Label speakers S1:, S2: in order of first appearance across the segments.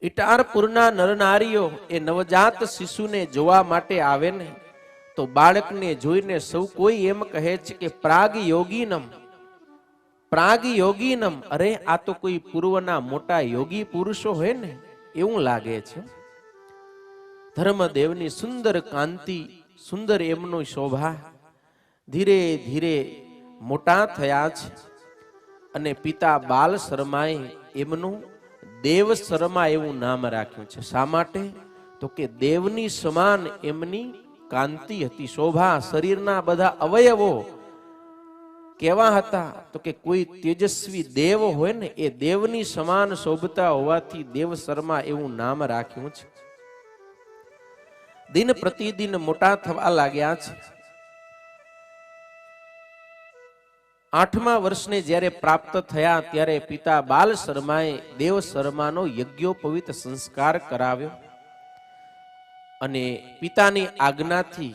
S1: ઇટારપુરના નરનારીઓ એ નવજાત શિશુને જોવા માટે આવે ને તો બાળકને જોઈને સૌ કોઈ એમ કહે છે કે પ્રાગ યોગીનમ, પ્રાગ યોગીનમ. અરે આ તો કોઈ પૂર્વના મોટા યોગી પુરુષો હોય ને એવું લાગે છે. ધર્મદેવની સુંદર કાંતિ, સુંદર એમનો શોભા. ધીરે ધીરે મોટા થયા છે અને પિતા બાલ શર્માએ એમનું દેવ શર્મા એવું નામ રાખ્યું છે. શા માટે? તો કે દેવની સમાન એમની કાંતિ હતી, શોભા. શરીરના બધા અવયવો કેવા હતા? તો કે કોઈ તેજસ્વી દેવ હોય ને એ દેવની સમાન શોભતા હોવાથી દેવ શર્મા એવું નામ રાખ્યું છે. દિન પ્રતિદિન મોટા થવા લાગ્યા છે. 8મા વર્ષને જ્યારે પ્રાપ્ત થયા ત્યારે પિતા બાલ શર્માએ દેવ શર્માનો યજ્ઞોપવિત સંસ્કાર કરાવ્યો અને પિતાની આજ્ઞાથી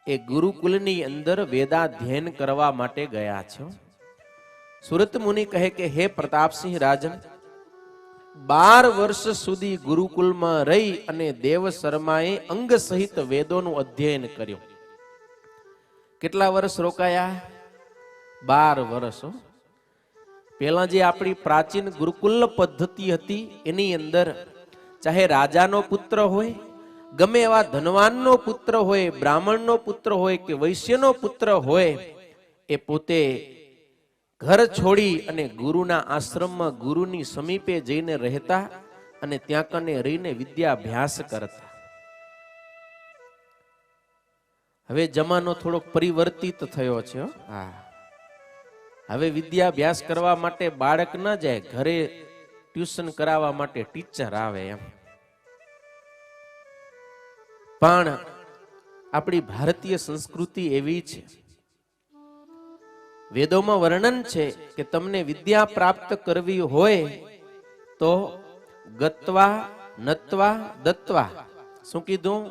S1: એ ગુરુકુલની અંદર વેદાધ્યયન કરવા માટે ગયા છે. સુરત મુનિ કહે કે હે પ્રતાપસિંહ રાજન, 12 વર્ષ સુધી ગુરુકુલમાં રહી અને દેવ શર્માએ અંગ સહિત વેદોનું અધ્યયન કર્યું. કેટલા વર્ષ રોકાયા? 12 વર્ષ. પેલા જે આપણી પ્રાચીન ગુરુકુલ પદ્ધતિ હતી એની અંદર ચાહે રાજાનો પુત્ર હોય, ગમે એવા ધનવાનનો પુત્ર હોય, બ્રાહ્મણનો પુત્ર હોય કે વૈશ્યનો પુત્ર હોય, એ પોતે ઘર છોડી અને ગુરુના આશ્રમમાં ગુરુની સમીપે જઈને રહેતા અને ત્યાં કને રહીને વિદ્યાભ્યાસ કરતા. હવે જમાનો થોડોક પરિવર્તિત થયો છે. હા, હવે વિદ્યાભ્યાસ કરવા માટે બાળક ન જાય, ઘરે ટ્યુશન કરાવવા માટે ટીચર આવે એમ. પણ આપણી ભારતીય સંસ્કૃતિ એવી છે, વેદોમાં વર્ણન છે કે તમને વિદ્યા પ્રાપ્ત કરવી હોય તો ગત્વા નત્વા દત્વા. શું કીધું?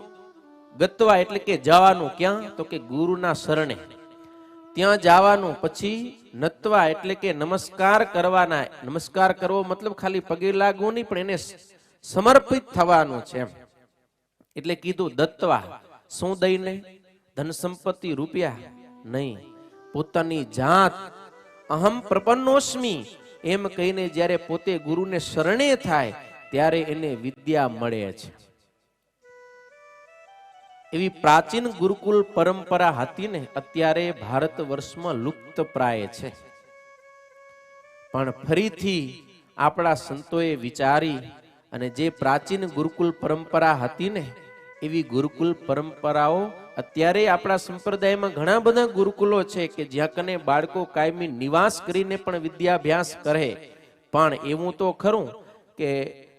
S1: ગત્વા એટલે કે જવાનું. ક્યાં? તો કે ગુરુના શરણે, ત્યાં જવાનું. પછી નત્વા એટલે કે નમસ્કાર કરવાના. નમસ્કાર કરવો મતલબ ખાલી પગે લાગવું નહીં, પણ એને સમર્પિત થવાનું છે એમ. એટલે કીધું દત્વા. શું દઈને? ધન સંપત્તિ, રૂપિયા નહીં, પોતાની જાત. અહમ પ્રપન્નોસ્મી એમ કહીને જ્યારે પોતે ગુરુને શરણે થાય ત્યારે એને વિદ્યા મળે છે. એવી પ્રાચીન ગુરુકુલ પરંપરા હતી ને, અત્યારે ભારત વર્ષમાં લુપ્ત પ્રાય છે. પણ ફરીથી આપણા સંતોએ વિચારી અને જે પ્રાચીન ગુરુકુલ પરંપરા હતી ને એવી ગુરુકુલ પરંપરાઓ અત્યારે આપણા સંપ્રદાયમાં ઘણા બધા ગુરુકુલો છે કે જ્યાં કને બાળકો કાયમી નિવાસ કરીને પણ વિદ્યાભ્યાસ કરે. પણ એવું તો ખરું કે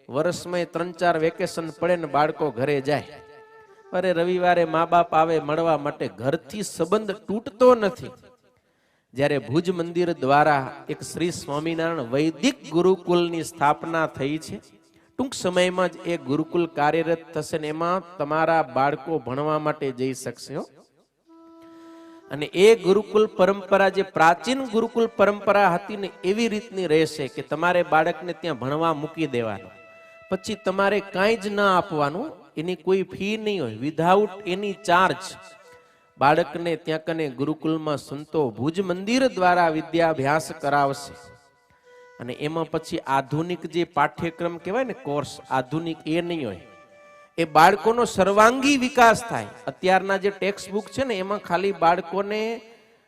S1: વર્ષમાં 3-4 વેકેશન પડે ને બાળકો ઘરે જાય. અરે રવિવારે મા બાપ આવે મળવા માટે, ઘરથી સંબંધ તૂટતો નથી. જ્યારે ભુજ મંદિર દ્વારા એક શ્રી સ્વામિનારાયણ વૈદિક ગુરુકુલની સ્થાપના થઈ છે, ટૂંક સમયમાં જ એ ગુરુકુલ કાર્યરત થશે ને એમાં તમારા બાળકો ભણવા માટે જઈ શકશે. અને એ ગુરુકુલ પરંપરા જે પ્રાચીન ગુરુકુલ પરંપરા હતી ને એવી રીતની રહેશે કે તમારે બાળકને ત્યાં ભણવા મૂકી દેવાનું, પછી તમારે કાંઈ જ ના આપવાનું, એની કોઈ ફી નહીં હોય, વિધાઉટ એની ચાર્જ બાળકને ત્યાં કને ગુરુકુલમાં સંતો ભુજ મંદિર દ્વારા વિદ્યાભ્યાસ કરાવશે. અને એમાં પછી આધુનિક જે પાઠ્યક્રમ કહેવાય ને, કોર્સ, આધુનિક એ નહીં હોય. એ બાળકોનો સર્વાંગી વિકાસ થાય. અત્યારના જે ટેક્સ્ટ બુક છે ને એમાં ખાલી બાળકોને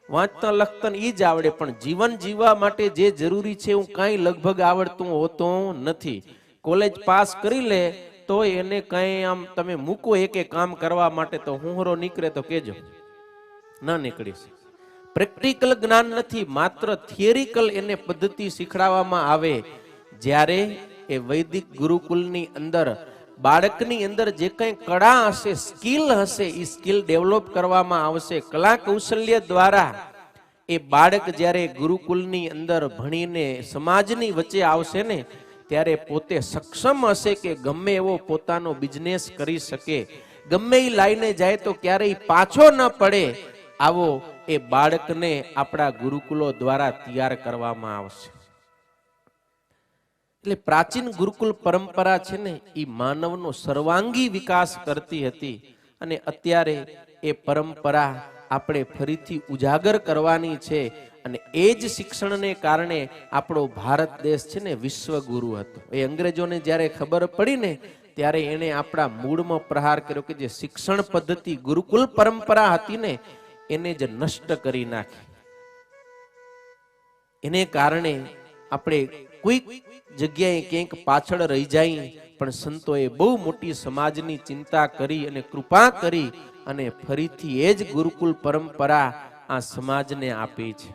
S1: વાંચતા લખતા એ જ આવડે, પણ જીવન જીવવા માટે જે જરૂરી છે એવું કાંઈ લગભગ આવડતું હોતું નથી. કોલેજ પાસ કરી લે તો એને કાંઈ આમ તમે મૂકો એકે કામ કરવા માટે તો હુંહરો નીકળે તો કેજો, ના નીકળીશ. પ્રેક્ટિકલ જ્ઞાન નથી, માત્ર થિયરિકલ એને પદ્ધતિ શીખડાવવામાં આવે. જ્યારે એ વૈદિક ગુરુકુલની અંદર બાળકની અંદર જે કંઈ કળા હશે, સ્કિલ હશે, એ સ્કિલ ડેવલપ કરવામાં આવશે. કલા કૌશલ્ય દ્વારા એ બાળક જ્યારે ગુરુકુલની અંદર ભણીને સમાજની વચ્ચે આવશે ને ત્યારે પોતે સક્ષમ હશે કે ગમે એવો પોતાનો બિઝનેસ કરી શકે, ગમે એ લાઈને જાય તો ક્યારેય પાછો ન પડે. આવો એ બાળકને આપણા ગુરુકુલો દ્વારા તૈયાર કરવામાં આવશે. એટલે પ્રાચીન ગુરુકુલ પરંપરા છે ને એ માનવનો સર્વાંગી વિકાસ કરતી હતી અને અત્યારે એ પરંપરા આપણે ફરીથી ઉજાગર કરવાની છે અને એ જ શિક્ષણને કારણે આપણો ભારત દેશ છે ને વિશ્વગુરુ હતો. એ અંગ્રેજોને જ્યારે ખબર પડી ને ત્યારે એણે આપણા મૂળમાં પ્રહાર કર્યો કે જે શિક્ષણ પદ્ધતિ ગુરુકુલ પરંપરા હતી ને એને જ નષ્ટ કરી નાખી. એને કારણે આપણે કોઈ જગ્યાએ ક્યાંક પાછળ રહી જાય, પણ સંતોએ બહુ મોટી સમાજની ચિંતા કરી અને કૃપા કરી અને ફરીથી એ જ ગુરુકુલ પરંપરા આ સમાજને આપી છે.